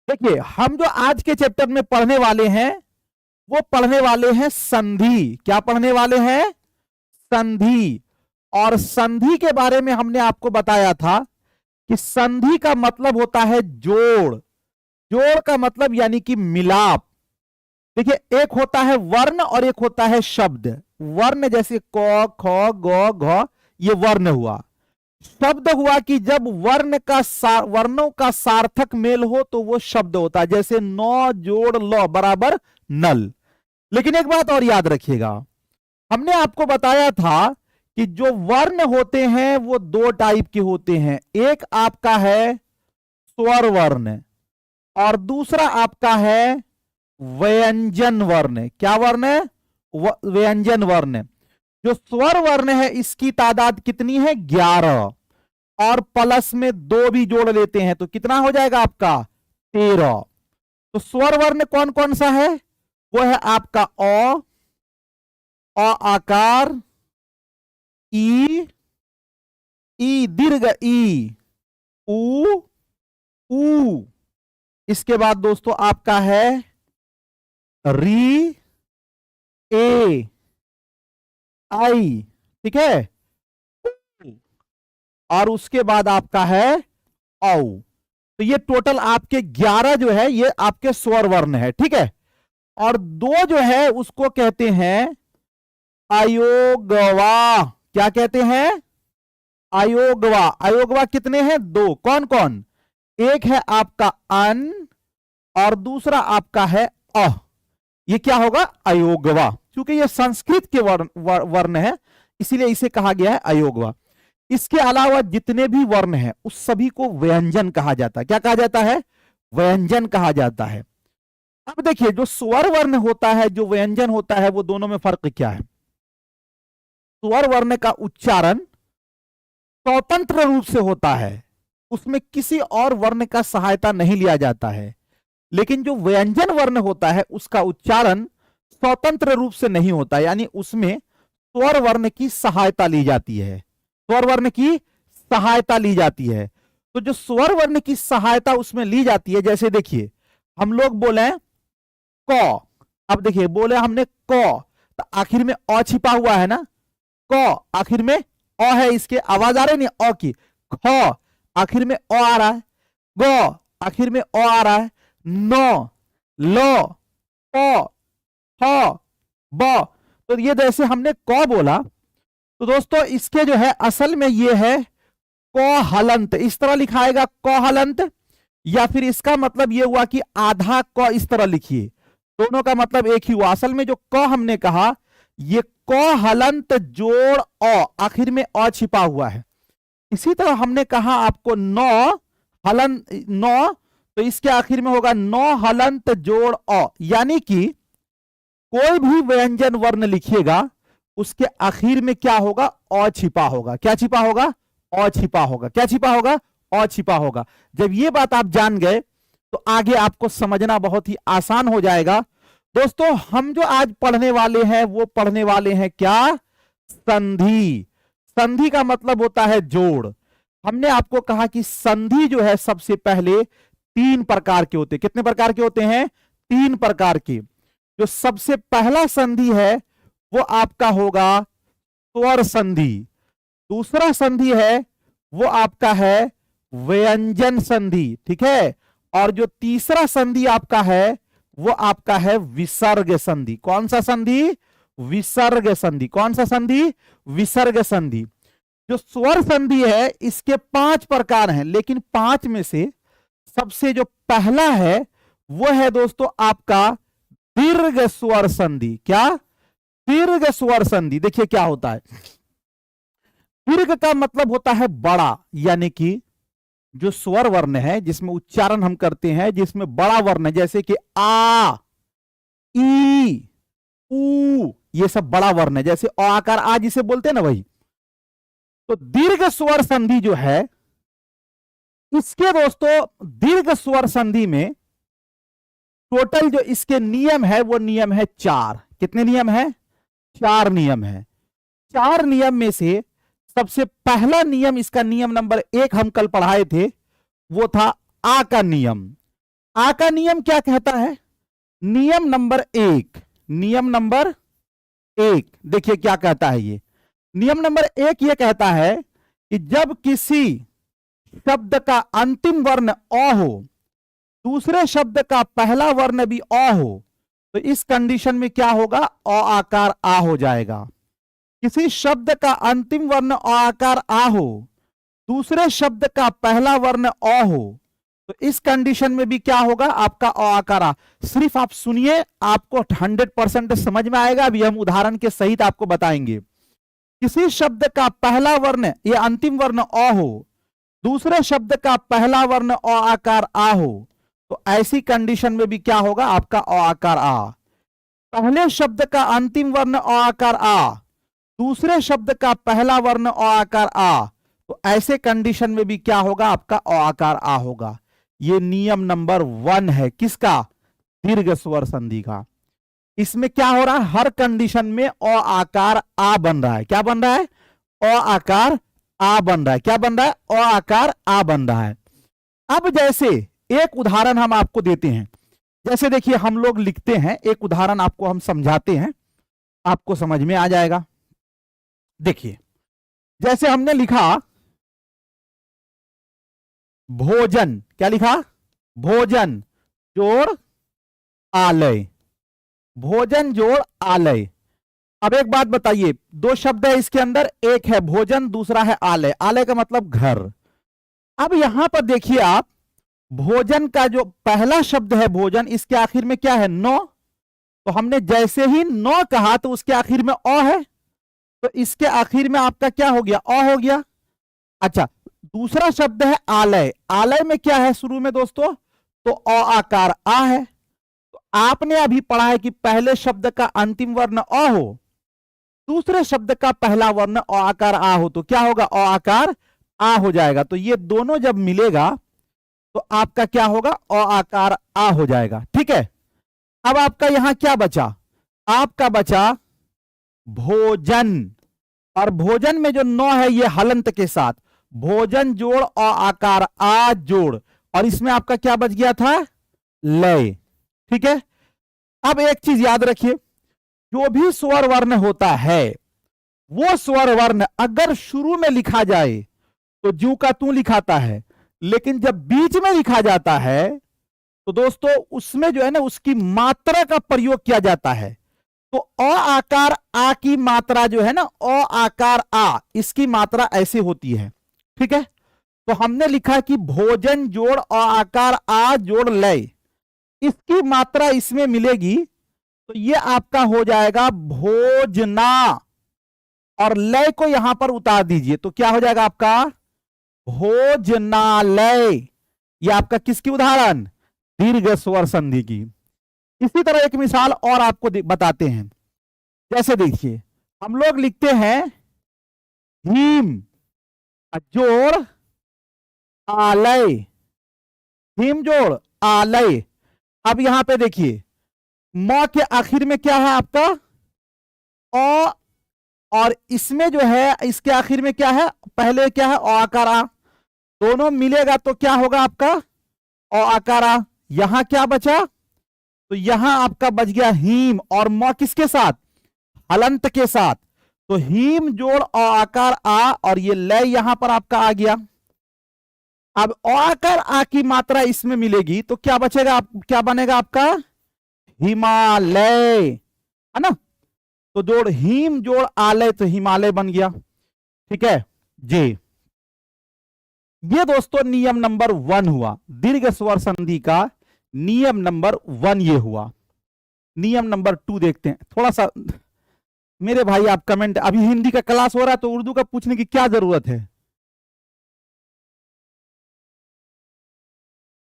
देखिए, हम जो आज के चैप्टर में पढ़ने वाले हैं वो पढ़ने वाले हैं संधि। क्या पढ़ने वाले हैं? संधि। और संधि के बारे में हमने आपको बताया था कि संधि का मतलब होता है जोड़। जोड़ का मतलब यानी कि मिलाप। देखिए, एक होता है वर्ण और एक होता है शब्द। वर्ण जैसे क ख ग घ, ये वर्ण हुआ। शब्द हुआ कि जब वर्णों का सार्थक मेल हो तो वो शब्द होता है, जैसे नौ जोड़ लो बराबर नल। लेकिन एक बात और याद रखिएगा, हमने आपको बताया था कि जो वर्ण होते हैं वो दो टाइप के होते हैं। एक आपका है स्वर वर्ण और दूसरा आपका है व्यंजन वर्ण। क्या वर्ण है? व्यंजन वर्ण। जो स्वर वर्ण है इसकी तादाद कितनी है? 11। और प्लस में 2 भी जोड़ लेते हैं तो कितना हो जाएगा आपका? 13। तो स्वर वर्ण कौन कौन सा है? वो है आपका अ आकार, ई, ई दीर्घ ई, उ, ऊ। इसके बाद दोस्तों आपका है री, ए, आई। ठीक है। और उसके बाद आपका है औ। तो ये टोटल आपके 11 जो है ये आपके स्वर वर्ण है। ठीक है। और 2 जो है उसको कहते हैं अयोगवा। क्या कहते हैं? अयोगवा। अयोगवा कितने हैं? 2। कौन कौन? एक है आपका अन और दूसरा आपका है अ। ये क्या होगा? अयोगवा। क्योंकि ये संस्कृत के वर्ण है इसीलिए इसे कहा गया है अयोगवा। इसके अलावा जितने भी वर्ण हैं उस सभी को व्यंजन कहा जाता है। क्या कहा जाता है? व्यंजन कहा जाता है। अब देखिए, जो स्वर वर्ण होता है, जो व्यंजन होता है, वो दोनों में फर्क क्या है? स्वर वर्ण का उच्चारण स्वतंत्र रूप से होता है, उसमें किसी और वर्ण का सहायता नहीं लिया जाता है। लेकिन जो व्यंजन वर्ण होता है उसका उच्चारण स्वतंत्र रूप से नहीं होता, यानी उसमें स्वर वर्ण की सहायता ली जाती है। स्वर वर्ण की सहायता ली जाती है। तो जो स्वर वर्ण की सहायता उसमें ली जाती है, जैसे देखिए हम लोग बोले क। अब देखिए बोले हमने क, तो आखिर में अ छिपा हुआ है ना। क आखिर में अ है, इसके आवाज आ रही नहीं अ की। ख आखिर में अ आ रहा है। ग आखिर में अ आ रहा है। न, ल, प, ह, ब। तो ये जैसे हमने क बोला तो दोस्तों इसके जो है असल में ये है क हलंत। इस तरह लिखाएगा क हलंत, या फिर इसका मतलब ये हुआ कि आधा क इस तरह लिखिए। दोनों का मतलब एक ही हुआ। असल में जो क हमने कहा ये क हलंत जोड़ अ, आखिर में अ छिपा हुआ है। इसी तरह हमने कहा आपको नौ हलंत नौ, तो इसके आखिर में होगा नौ हलंत जोड़ अ, यानी कि कोई भी व्यंजन वर्ण लिखिएगा उसके आखिर में क्या होगा? अ छिपा होगा। क्या छिपा होगा? अ छिपा होगा। क्या छिपा होगा? अ छिपा होगा। जब ये बात आप जान गए तो आगे आपको समझना बहुत ही आसान हो जाएगा। दोस्तों, हम जो आज पढ़ने वाले हैं वो पढ़ने वाले हैं क्या? संधि। संधि का मतलब होता है जोड़। हमने आपको कहा कि संधि जो है सबसे पहले 3 प्रकार के होते हैं। कितने प्रकार के होते हैं? 3 प्रकार के। जो सबसे पहला संधि है वो आपका होगा स्वर संधि। दूसरा संधि है वो आपका है व्यंजन संधि। ठीक है। और जो तीसरा संधि आपका है वो आपका है विसर्ग संधि। कौन सा संधि? विसर्ग संधि। कौन सा संधि? विसर्ग संधि। जो स्वर संधि है इसके 5 प्रकार हैं, लेकिन 5 में से सबसे जो पहला है वो है दोस्तों आपका दीर्घ स्वर संधि। क्या? दीर्घ स्वर संधि। देखिए क्या होता है, दीर्घ का मतलब होता है बड़ा, यानी कि जो स्वर वर्ण है जिसमें उच्चारण हम करते हैं, जिसमें बड़ा वर्ण है, जैसे कि आ, ई, ऊ, ये सब बड़ा वर्ण है। जैसे अ आकार आ जिसे बोलते हैं ना वही। तो दीर्घ स्वर संधि जो है इसके दोस्तों दीर्घ स्वर संधि में टोटल जो इसके नियम है वो नियम है 4। कितने नियम है? 4 नियम है। 4 नियम में से सबसे पहला नियम, इसका नियम नंबर 1 हम कल पढ़ाए थे, वो था आ का नियम। आ का नियम क्या कहता है? नियम नंबर एक, नियम नंबर एक देखिए क्या कहता है ये। नियम नंबर एक ये कहता है कि जब किसी शब्द का अंतिम वर्ण अ हो, दूसरे शब्द का पहला वर्ण भी अ हो, तो इस कंडीशन में क्या होगा? अ आकार आ हो जाएगा। किसी शब्द का अंतिम वर्ण अ आकार आ हो, दूसरे शब्द का पहला वर्ण अ हो, तो इस कंडीशन में भी क्या होगा? आपका अ आकार आ। सिर्फ आप सुनिए, आपको 100% समझ में आएगा। अभी हम उदाहरण के सहित आपको बताएंगे। किसी शब्द का पहला वर्ण या अंतिम वर्ण अ हो, दूसरे शब्द का पहला वर्ण अ आकार आ हो, तो ऐसी कंडीशन में भी क्या होगा? आपका अ आकार आ। पहले शब्द का अंतिम वर्ण अ आकार आ, दूसरे शब्द का पहला वर्ण अ आकार आ, तो ऐसे कंडीशन में भी क्या होगा? आपका अ आकार आ होगा। ये नियम नंबर 1 है। किसका? दीर्घ स्वर संधि का। इसमें क्या हो रहा है? हर कंडीशन में अ आकार आ बन रहा है। क्या बन रहा है? अ आकार आ बन रहा है। क्या बन रहा है? अ आकार आ बन रहा है। अब जैसे एक उदाहरण हम आपको देते हैं। जैसे देखिए हम लोग लिखते हैं, एक उदाहरण आपको हम समझाते हैं, आपको समझ में आ जाएगा। देखिए जैसे हमने लिखा भोजन, क्या लिखा? भोजन जोड़ आलय, भोजन जोड़ आलय। अब एक बात बताइए, दो शब्द है इसके अंदर, एक है भोजन, दूसरा है आलय। आलय का मतलब घर। अब यहां पर देखिए आप, भोजन का जो पहला शब्द है भोजन, इसके आखिर में क्या है? नौ। तो हमने जैसे ही नौ कहा तो उसके आखिर में अ है, तो इसके आखिर में आपका क्या हो गया? अ हो गया। अच्छा, दूसरा शब्द है आलय। आलय में क्या है शुरू में दोस्तों? तो अ आकार आ है। तो आपने अभी पढ़ा है कि पहले शब्द का अंतिम वर्ण अ हो, दूसरे शब्द का पहला वर्ण अ आकार आ हो, तो क्या होगा? अ आकार आ हो जाएगा। तो ये दोनों जब मिलेगा तो आपका क्या होगा? अ आकार आ हो जाएगा। ठीक है। अब आपका यहां क्या बचा? आपका बचा भोजन। और भोजन में जो नौ है ये हलंत के साथ, भोजन जोड़ अ आकार आ जोड़, और इसमें आपका क्या बच गया था? लय। ठीक है। अब एक चीज याद रखिए, जो भी स्वर वर्ण होता है, वो स्वर वर्ण अगर शुरू में लिखा जाए तो जू का तू लिखाता है, लेकिन जब बीच में लिखा जाता है तो दोस्तों उसमें जो है ना, उसकी मात्रा का प्रयोग किया जाता है। तो अ आकार आ की मात्रा जो है ना, अ आकार आ, इसकी मात्रा ऐसे होती है। ठीक है। तो हमने लिखा कि भोजन जोड़ अ आकार आ जोड़ लय, इसकी मात्रा इसमें मिलेगी, तो ये आपका हो जाएगा भोजना। और लय को यहां पर उतार दीजिए तो क्या हो जाएगा आपका? भोजनालय। ये आपका किसकी उदाहरण? दीर्घ स्वर संधि की। इसी तरह एक मिसाल और आपको बताते हैं। जैसे देखिए हम लोग लिखते हैं हिम जोड़ आलय, हिम जोड़ आलय। अब यहां पे देखिए म के आखिर में क्या है आपका? अ, और इसमें जो है इसके आखिर में क्या है? पहले क्या है? अ आकार आ। दोनों मिलेगा तो क्या होगा आपका? अ आकार आ। यहां क्या बचा? तो यहां आपका बच गया हीम, और म किसके साथ? हलंत के साथ। तो हीम जोड़ अ आकार आ, और ये लय यहां पर आपका आ गया। अब अ आकार आ की मात्रा इसमें मिलेगी तो क्या बचेगा? क्या बनेगा आपका? हिमालय, है ना। तो जोड़ हिम जोड़ आलय, तो हिमालय बन गया। ठीक है जी। ये दोस्तों नियम नंबर 1 हुआ, दीर्घ स्वर संधि का नियम नंबर 1 ये हुआ। नियम नंबर 2 देखते हैं। थोड़ा सा मेरे भाई आप कमेंट, अभी हिंदी का क्लास हो रहा है तो उर्दू का पूछने की क्या जरूरत है?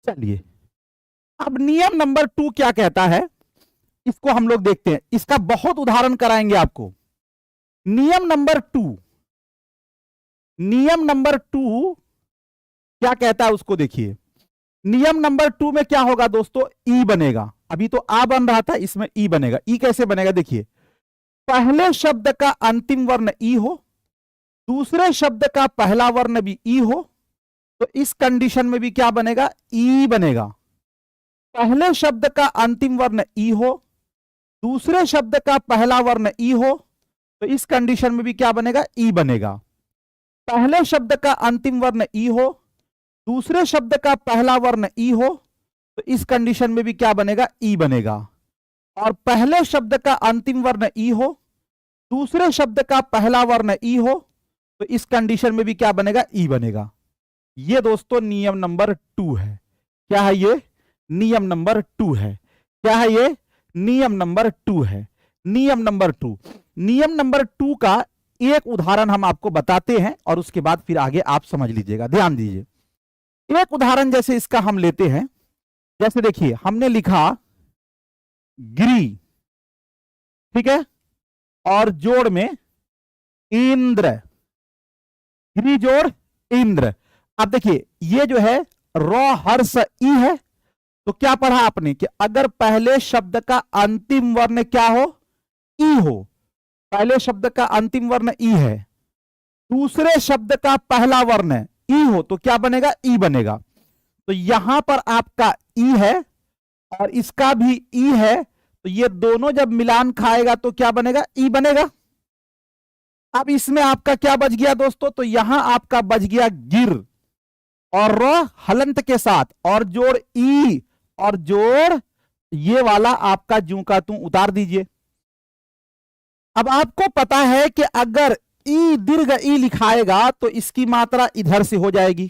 चलिए, अब नियम नंबर 2 क्या कहता है, इसको हम लोग देखते हैं। इसका बहुत उदाहरण कराएंगे आपको। नियम नंबर 2, नियम नंबर 2 क्या कहता है उसको देखिए। नियम नंबर 2 में क्या होगा दोस्तों? ई बनेगा। अभी तो आ बन रहा था, इसमें ई बनेगा। ई कैसे बनेगा? देखिए, पहले शब्द का अंतिम वर्ण ई हो, दूसरे शब्द का पहला वर्ण भी ई हो, तो इस कंडीशन में भी क्या बनेगा? ई बनेगा। पहले शब्द का अंतिम वर्ण ई हो, दूसरे शब्द का पहला वर्ण ई हो, तो इस कंडीशन में भी क्या बनेगा? ई बनेगा। पहले शब्द का अंतिम वर्ण ई हो, दूसरे शब्द का पहला वर्ण ई हो, तो इस कंडीशन में भी क्या बनेगा? ई बनेगा। और पहले शब्द का अंतिम वर्ण ई हो, दूसरे शब्द का पहला वर्ण ई हो, तो इस कंडीशन में भी क्या बनेगा? ई बनेगा। ये दोस्तों नियम नंबर 2 है। क्या है ये? नियम नंबर 2 है। क्या है ये? नियम नंबर 2 है। नियम नंबर 2। नियम नंबर 2 का एक उदाहरण हम आपको बताते हैं और उसके बाद फिर आगे आप समझ लीजिएगा। ध्यान दीजिए। एक उदाहरण जैसे इसका हम लेते हैं। जैसे देखिए, हमने लिखा गिरी, ठीक है, और जोड़ में इंद्र, गिरी जोड़ इंद्र। अब देखिए, ये जो है रॉ हर्ष ई है, तो क्या पढ़ा आपने कि अगर पहले शब्द का अंतिम वर्ण क्या हो? ई हो। पहले शब्द का अंतिम वर्ण ई है, दूसरे शब्द का पहला वर्ण ई हो, तो क्या बनेगा? ई बनेगा। तो यहां पर आपका ई है और इसका भी ई है, तो ये दोनों जब मिलान खाएगा तो क्या बनेगा? ई बनेगा। अब इसमें आपका क्या बच गया दोस्तों? तो यहां आपका बच गया गिर, और र हलंत के साथ, और जोड़ ई, और जोड़ ये वाला आपका जू का तू उतार दीजिए। अब आपको पता है कि अगर ई दीर्घ ई लिखाएगा तो इसकी मात्रा इधर से हो जाएगी।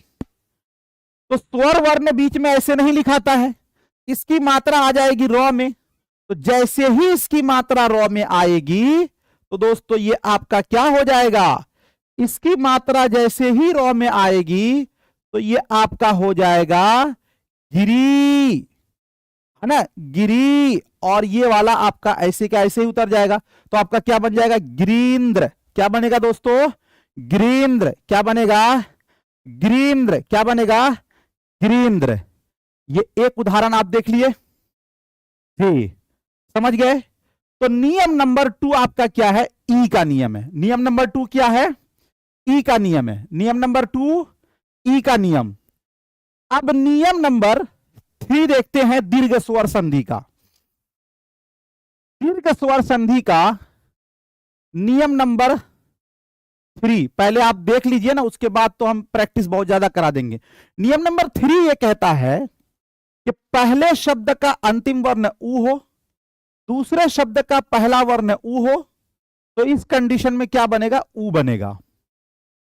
तो स्वर वर्ण बीच में ऐसे नहीं लिखाता है, इसकी मात्रा आ जाएगी रॉ में। तो जैसे ही इसकी मात्रा रॉ में आएगी तो दोस्तों ये आपका क्या हो जाएगा? इसकी मात्रा जैसे ही रॉ में आएगी तो ये आपका हो जाएगा गिरी, है ना? गिरी। और ये वाला आपका ऐसे का ऐसे ही उतर जाएगा, तो आपका क्या बन जाएगा? गिरीन्द्र। क्या बनेगा दोस्तों? गिरीन्द्र। क्या बनेगा? गिरीन्द्र। क्या बनेगा? गिरीन्द्र। ये एक उदाहरण आप देख लिए जी, समझ गए? तो नियम नंबर 2 आपका क्या है? ई का नियम है। नियम नंबर 2 क्या है? ई का नियम है। नियम नंबर 2 ई का नियम। अब नियम नंबर 3 देखते हैं, दीर्घ स्वर संधि का। दीर्घ स्वर संधि का नियम नंबर 3 पहले आप देख लीजिए ना, उसके बाद तो हम प्रैक्टिस बहुत ज्यादा करा देंगे। नियम नंबर 3 ये कहता है कि पहले शब्द का अंतिम वर्ण ऊ हो, दूसरे शब्द का पहला वर्ण ऊ हो, तो इस कंडीशन में क्या बनेगा? ऊ बनेगा।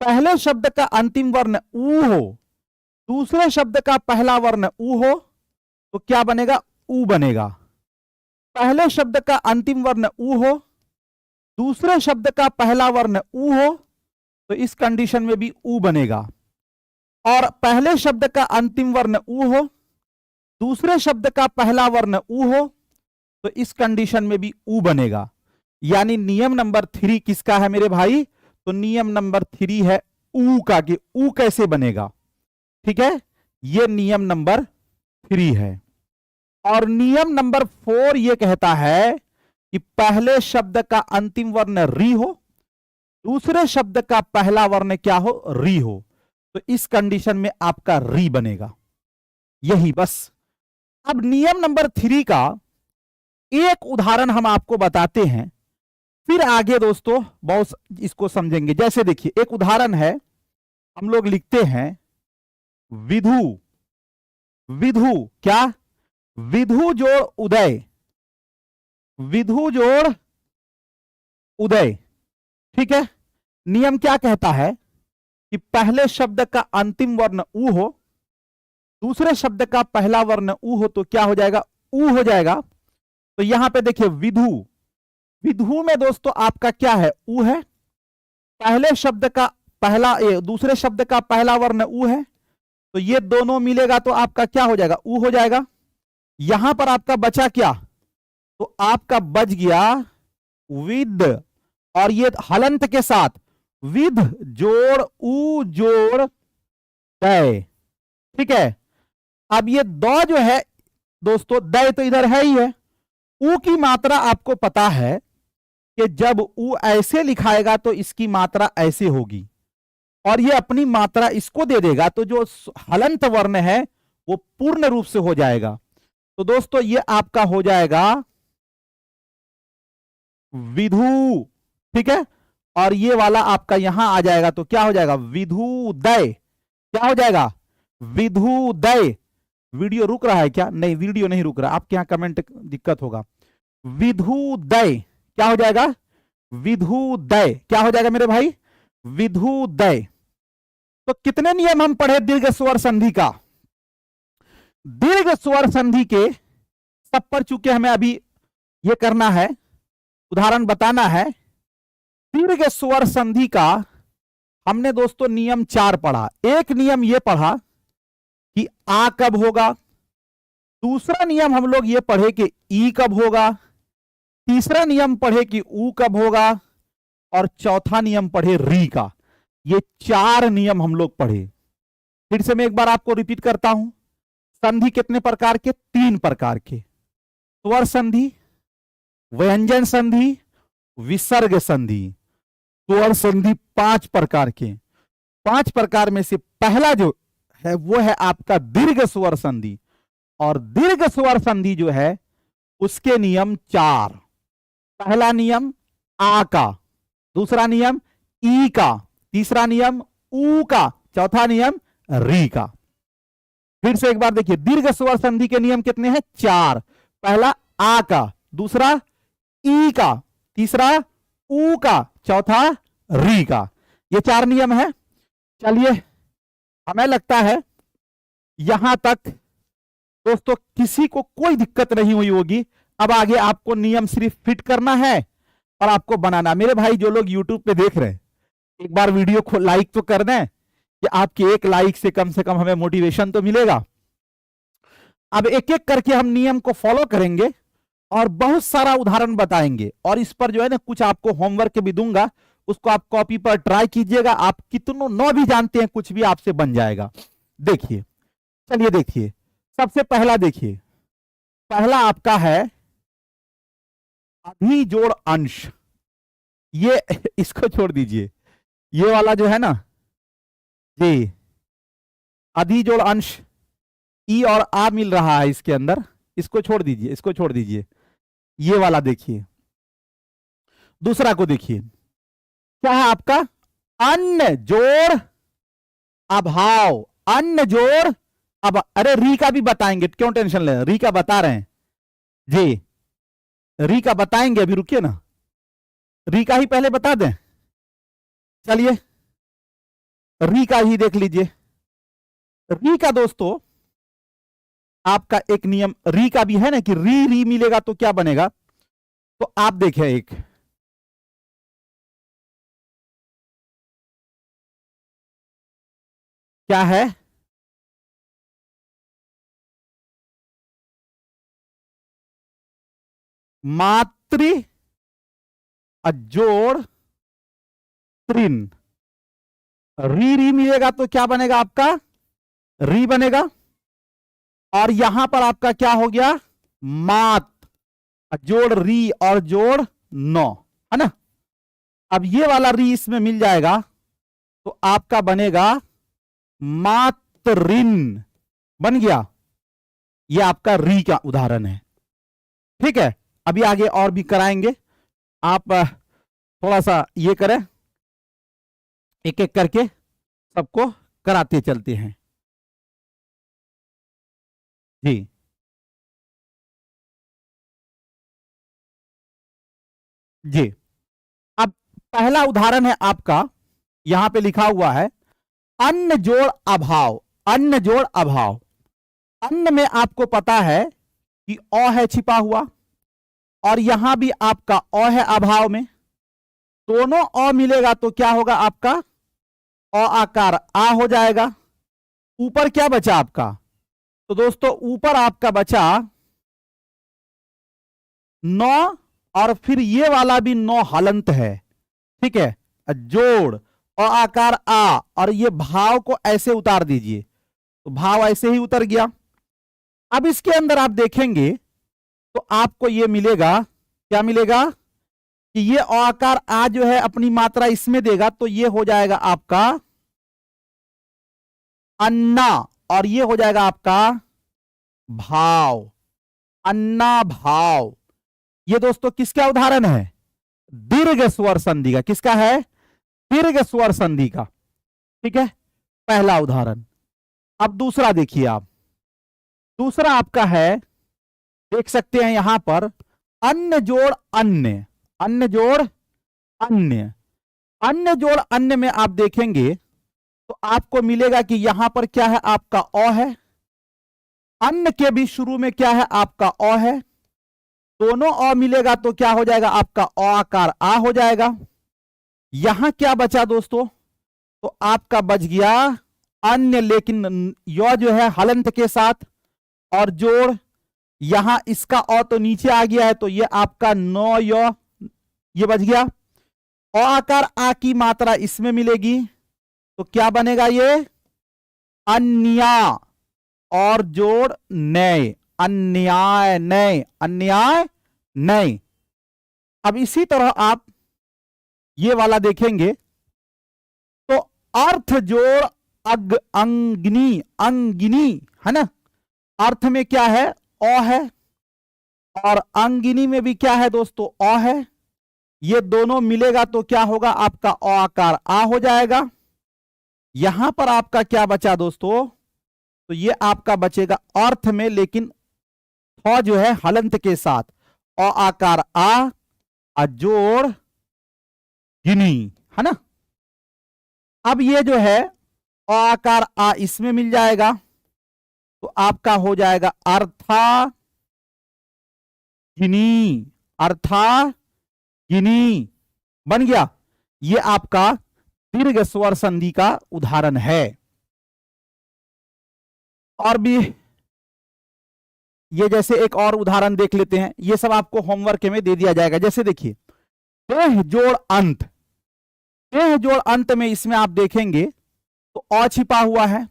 पहले शब्द का अंतिम वर्ण ऊ हो, दूसरे शब्द का पहला वर्ण ऊ हो, तो क्या बनेगा? ऊ बनेगा। पहले शब्द का अंतिम वर्ण ऊ हो, दूसरे शब्द का पहला वर्ण ऊ हो, तो इस कंडीशन में भी ऊ बनेगा। और पहले शब्द का अंतिम वर्ण ऊ हो, दूसरे शब्द का पहला वर्ण ऊ हो, तो इस कंडीशन में भी ऊ बनेगा। यानी नियम नंबर 3 किसका है मेरे भाई? तो नियम नंबर 3 है ऊ का, कि ऊ कैसे बनेगा। ठीक है, ये नियम नंबर 3 है। और नियम नंबर 4 ये कहता है कि पहले शब्द का अंतिम वर्ण री हो, दूसरे शब्द का पहला वर्ण क्या हो? री हो, तो इस कंडीशन में आपका री बनेगा। यही बस। अब नियम नंबर 3 का एक उदाहरण हम आपको बताते हैं, फिर आगे दोस्तों बहुत इसको समझेंगे। जैसे देखिए, एक उदाहरण है, हम लोग लिखते हैं विधु। विधु क्या? विधु जोड़ उदय, विधु जोड़ उदय। ठीक है, नियम क्या कहता है कि पहले शब्द का अंतिम वर्ण ऊ हो, दूसरे शब्द का पहला वर्ण ऊ हो, तो क्या हो जाएगा? ऊ हो जाएगा। तो यहां पे देखिए विधु, विधु में दोस्तों आपका क्या है? ऊ है। पहले शब्द का पहला, दूसरे शब्द का पहला वर्ण ऊ है, तो ये दोनों मिलेगा तो आपका क्या हो जाएगा? ऊ हो जाएगा। यहां पर आपका बचा क्या? तो आपका बच गया विद, और ये हलंत के साथ विध जोड़ ऊ जोड़ दय। ठीक है, अब ये दो जो है दोस्तों, दय तो इधर है ही है। ऊ की मात्रा आपको पता है कि जब ऊ ऐसे लिखाएगा तो इसकी मात्रा ऐसे होगी, और ये अपनी मात्रा इसको दे देगा, तो जो हलंत वर्ण है वो पूर्ण रूप से हो जाएगा। तो दोस्तों ये आपका हो जाएगा विधु, ठीक है। और ये वाला आपका यहां आ जाएगा तो क्या हो जाएगा, विधुदय। क्या हो जाएगा, विधुदय। वीडियो रुक रहा है क्या, नहीं वीडियो नहीं रुक रहा, आपके यहां कमेंट दिक्कत होगा। विधुदय क्या हो जाएगा, विधुदय क्या हो जाएगा मेरे भाई, विधुदय। तो कितने नियम हम पढ़े दीर्घ स्वर संधि का, दीर्घ स्वर संधि के सब पढ़ चुके, हमें अभी ये करना है, उदाहरण बताना है। दीर्घ स्वर संधि का हमने दोस्तों नियम 4 पढ़ा। एक नियम ये पढ़ा कि आ कब होगा, दूसरा नियम हम लोग ये पढ़े कि ई कब होगा, तीसरा नियम पढ़े कि ऊ कब होगा, और चौथा नियम पढ़े री का। ये 4 नियम हम लोग पढ़े। फिर से मैं एक बार आपको रिपीट करता हूं। संधि कितने प्रकार के, 3 प्रकार के, स्वर संधि, व्यंजन संधि, विसर्ग संधि। स्वर संधि 5 प्रकार के, 5 प्रकार में से पहला जो है वो है आपका दीर्घ स्वर संधि। और दीर्घ स्वर संधि जो है उसके नियम 4। पहला नियम आ का, दूसरा नियम ई का, तीसरा नियम ऊ का, चौथा नियम री का। फिर से एक बार देखिए, दीर्घ स्वर संधि के नियम कितने हैं, 4। पहला आ का, दूसरा ई का, तीसरा ऊ का, चौथा री का। ये 4 नियम है। चलिए, हमें लगता है यहां तक दोस्तों किसी को कोई दिक्कत नहीं हुई होगी। अब आगे आपको नियम सिर्फ फिट करना है और आपको बनाना। मेरे भाई जो लोग यूट्यूब पे देख रहे हैं, एक बार वीडियो को लाइक तो कर दें, कि आपके एक लाइक से कम हमें मोटिवेशन तो मिलेगा। अब एक एक करके हम नियम को फॉलो करेंगे और बहुत सारा उदाहरण बताएंगे, और इस पर जो है ना कुछ आपको होमवर्क भी दूंगा, उसको आप कॉपी पर ट्राई कीजिएगा। आप कितनों न भी जानते हैं, कुछ भी आपसे बन जाएगा। देखिए, चलिए देखिए, सबसे पहला देखिए, पहला आपका है अधि जोड़ अंश। ये इसको छोड़ दीजिए, ये वाला जो है ना जी, अधि जोड़ अंश, ई और आ मिल रहा है इसके अंदर, इसको छोड़ दीजिए, इसको छोड़ दीजिए। ये वाला देखिए, दूसरा को देखिए, क्या है आपका अन्न जोड़ अभाव। अन्न जोड़ अब, अरे री का भी बताएंगे, क्यों टेंशन ले, री का बता रहे हैं जी, री का बताएंगे, अभी रुकिए ना, री का ही पहले बता दें। चलिए री का ही देख लीजिए। री का दोस्तों आपका एक नियम री का भी है ना, कि री री मिलेगा तो क्या बनेगा, तो आप देखें, एक क्या है, मातृ अजोड़ त्रिन। री री मिलेगा तो क्या बनेगा आपका, री बनेगा। और यहां पर आपका क्या हो गया, मात जोड़ री और जोड़ नौ, है ना। अब ये वाला री इसमें मिल जाएगा तो आपका बनेगा मातरिन, बन गया। ये आपका री का उदाहरण है, ठीक है। अभी आगे और भी कराएंगे, आप थोड़ा सा ये करें, एक एक करके सबको कराते चलते हैं जी। जी, अब पहला उदाहरण है आपका, यहां पे लिखा हुआ है अन्न जोड़ अभाव। अन्न जोड़ अभाव, अन्न में आपको पता है कि अ है छिपा हुआ, और यहां भी आपका अ है अभाव में। दोनों अ मिलेगा तो क्या होगा आपका, अ आकार आ हो जाएगा। ऊपर क्या बचा आपका, तो दोस्तों ऊपर आपका बचा 9, और फिर ये वाला भी 9 हलंत है, ठीक है। जोड़ और आकार आ, और ये भाव को ऐसे उतार दीजिए, तो भाव ऐसे ही उतर गया। अब इसके अंदर आप देखेंगे तो आपको ये मिलेगा, क्या मिलेगा, कि ये आकार आ जो है अपनी मात्रा इसमें देगा, तो ये हो जाएगा आपका अन्ना, और ये हो जाएगा आपका भाव। अन्नाभाव। ये दोस्तों किसका उदाहरण है? दीर्घ स्वर संधि का। किसका है? दीर्घ स्वर संधि का। ठीक है, पहला उदाहरण। अब दूसरा देखिए आप। दूसरा आपका है, देख सकते हैं यहां पर, अन्य जोड़ अन्य। अन्य जोड़ अन्य। अन्य जोड़ अन्य में आप देखेंगे तो आपको मिलेगा कि यहां पर क्या है? आपका अ है। अन्य के भी शुरू में क्या है? आपका अ है। दोनों अ मिलेगा तो क्या हो जाएगा? आपका अ आकार आ हो जाएगा। यहां क्या बचा दोस्तों? तो आपका बच गया अन्य, लेकिन य जो है हलंत के साथ, और जोड़ यहां इसका अ तो नीचे आ गया है, तो ये आपका नो य, ये बच गया। अ आकार आ की मात्रा इसमें मिलेगी तो क्या बनेगा? ये अन्या, और जोड़ नय, अन्याय नय, अन्याय नय। अब इसी तरह आप ये वाला देखेंगे तो अर्थ जोड़ अंगिनी, अंगिनी है ना। अर्थ में क्या है? अ है, और अंगिनी में भी क्या है दोस्तों? अ है। ये दोनों मिलेगा तो क्या होगा? आपका अ आकार आ हो जाएगा। यहां पर आपका क्या बचा दोस्तों? तो ये आपका बचेगा अर्थ में, लेकिन थ जो है हलंत के साथ, अ आकार आ जोड़ गिनी, है ना। अब ये जो है अ आकार आ इसमें मिल जाएगा तो आपका हो जाएगा अर्था गिनी, अर्था गिनी बन गया। ये आपका दीर्घ स्वर संधि का उदाहरण है। और भी ये जैसे एक और उदाहरण देख लेते हैं। ये सब आपको होमवर्क में दे दिया जाएगा। जैसे देखिए, देह जोड़ अंत। देह जोड़ अंत में इसमें आप देखेंगे तो अ छिपा हुआ है।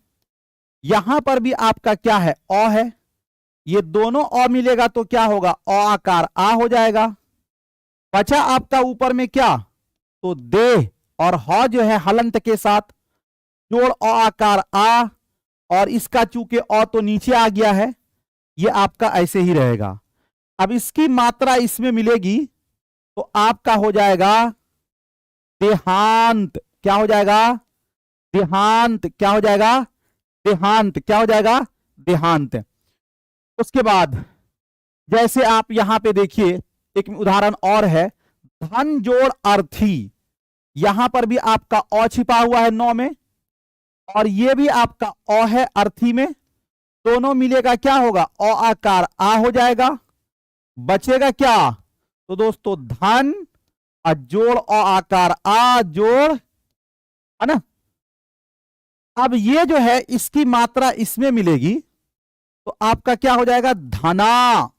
यहां पर भी आपका क्या है? अ है। ये दोनों अ मिलेगा तो क्या होगा? अ आकार आ हो जाएगा। बचा आपका ऊपर में क्या? तो देह, और ह जो है हलंत के साथ, जोड़ अ आकार आ, और इसका चूंकि अ तो नीचे आ गया है, ये आपका ऐसे ही रहेगा। अब इसकी मात्रा इसमें मिलेगी तो आपका हो जाएगा देहांत। क्या हो जाएगा? देहांत। क्या हो जाएगा? देहांत। क्या हो जाएगा? देहांत। उसके बाद जैसे आप यहां पे देखिए, एक उदाहरण और है, धन जोड़ अर्थी। यहां पर भी आपका अ छिपा हुआ है 9 में, और ये भी आपका अ है अर्थी में। दोनों मिलेगा क्या होगा? अ आकार आ हो जाएगा। बचेगा क्या? तो दोस्तों धन जोड़ अ आकार आ जोड़, है ना। अब ये जो है इसकी मात्रा इसमें मिलेगी तो आपका क्या हो जाएगा? धना।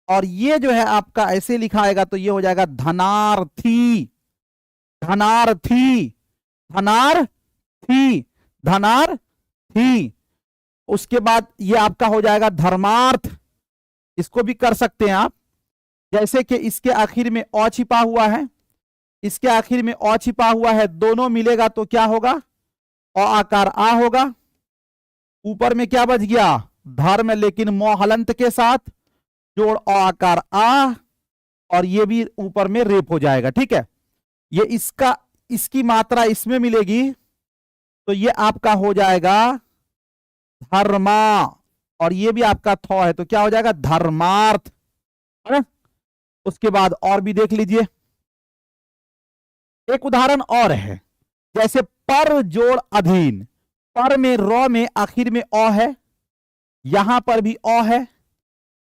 और ये जो है आपका ऐसे लिखा आएगा तो ये हो जाएगा धनार्थी, धनार्थी, धनार्थी, धनार्थी। उसके बाद ये आपका हो जाएगा धर्मार्थ। इसको भी कर सकते हैं आप। जैसे कि इसके आखिर में अ छिपा हुआ है, इसके आखिर में अ छिपा हुआ है, दोनों मिलेगा तो क्या होगा? अ आकार आ होगा। ऊपर में क्या बच गया? धर्म, लेकिन मो हलंत के साथ, जोड़ अ आकार आ, और ये भी ऊपर में रेप हो जाएगा। ठीक है, ये इसका, इसकी मात्रा इसमें मिलेगी तो ये आपका हो जाएगा धर्मा, और ये भी आपका थ है तो क्या हो जाएगा? धर्मार्थ, है ना। उसके बाद और भी देख लीजिए, एक उदाहरण और है। जैसे पर जोड़ अधीन। पर में र में आखिर में अ है, यहां पर भी अ है।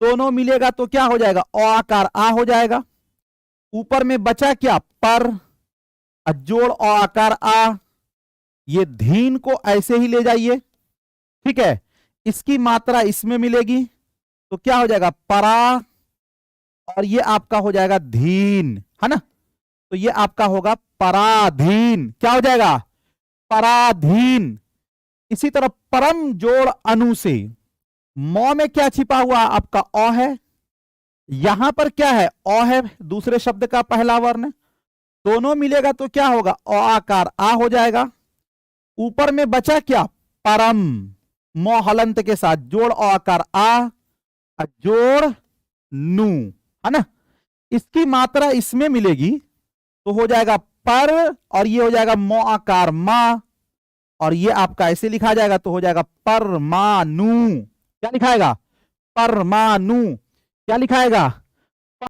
दोनों मिलेगा तो क्या हो जाएगा? अ आकार आ हो जाएगा। ऊपर में बचा क्या? पर, जोड़ अ आकार आ। ये धीन को ऐसे ही ले जाइए। ठीक है, इसकी मात्रा इसमें मिलेगी तो क्या हो जाएगा? परा, और ये आपका हो जाएगा धीन, है ना। तो ये आपका होगा पराधीन। क्या हो जाएगा? पराधीन। इसी तरह परम जोड़ अनु से, मौ में क्या छिपा हुआ? आपका अ है। यहां पर क्या है? अ है, दूसरे शब्द का पहला वर्ण। दोनों मिलेगा तो क्या होगा? अ आकार आ हो जाएगा। ऊपर में बचा क्या? परम, मो हलंत के साथ, जोड़ अ आकार आ, जोड़ नू, है ना। इसकी मात्रा इसमें मिलेगी तो हो जाएगा पर, और ये हो जाएगा मो आकार मा, और ये आपका ऐसे लिखा जाएगा तो हो जाएगा परमाणु। क्या लिखाएगा? परमाणु। क्या लिखाएगा?